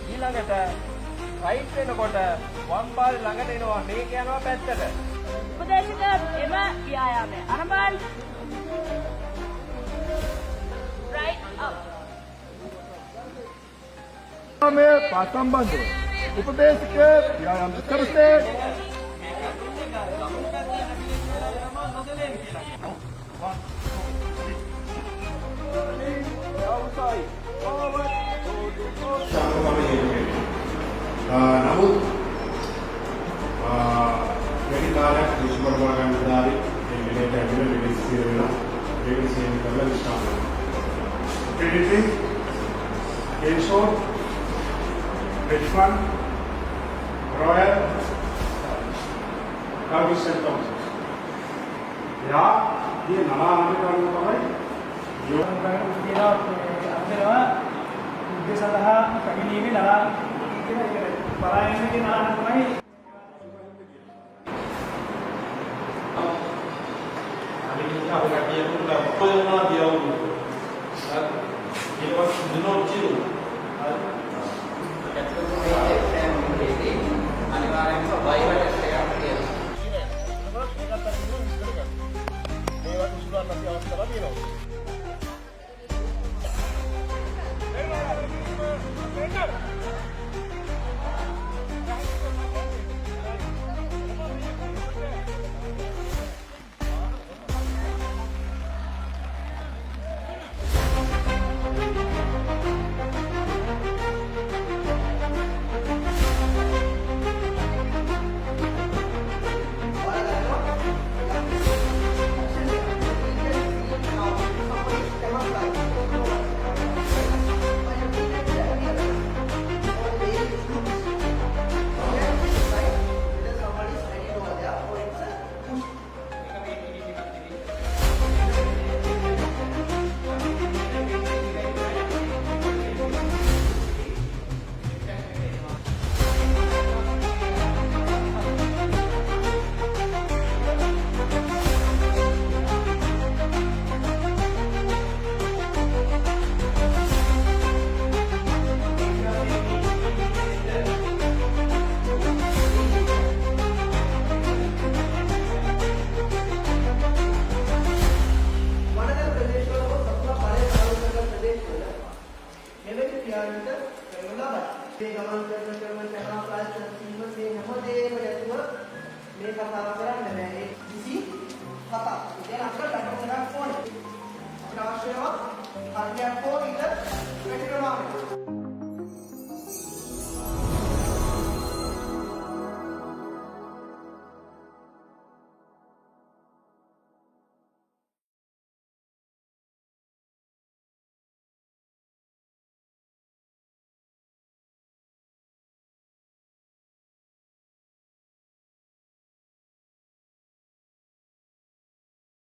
ඊළඟට රයිට් වෙනකොට වම් පාරේ ළඟට එනවා මේක යනවා පැත්තට. උපදේශක එම ව්‍යායාමය. අරඹන්. right up. में पासंबंध उपदेश के व्यायाम करते නමුත් වැඩි කාලයක් දුෂ්කර කරගන්න දාරි මේ මෙලේට ඇවිල්ලා විශ්සිර වෙලා ඒක සීන් කරලා විශ්‍රාම කරනවා. ක්‍රීඩිටින් ගෙන්ෂෝ Redfan, Royal, Carvison Thompson. या ये नला आने का मतलब है जो उसके सदहा कहीं भी नला परायण के नला नहीं अभी क्या होगा कि ये पूरा कोई ना दिया हो ये बस दिनों चिरू අනිවාර්යෙන්ම වයිවට එකක් තියෙනවා. මේවට උසුලන්න අපි අවස්ථාවක් තියෙනවා. මේ ගමන් කරන යනවා ප්‍රායෝගික මේ හැමදේම ඇතුව මේ කතාව කරන්න බෑ. ඒ 27. ඉතින් අපිට ඩක්ටර් ඕනේ. අපිට අවශ්‍යව හරියට කොහොමද වැඩි කරනවා.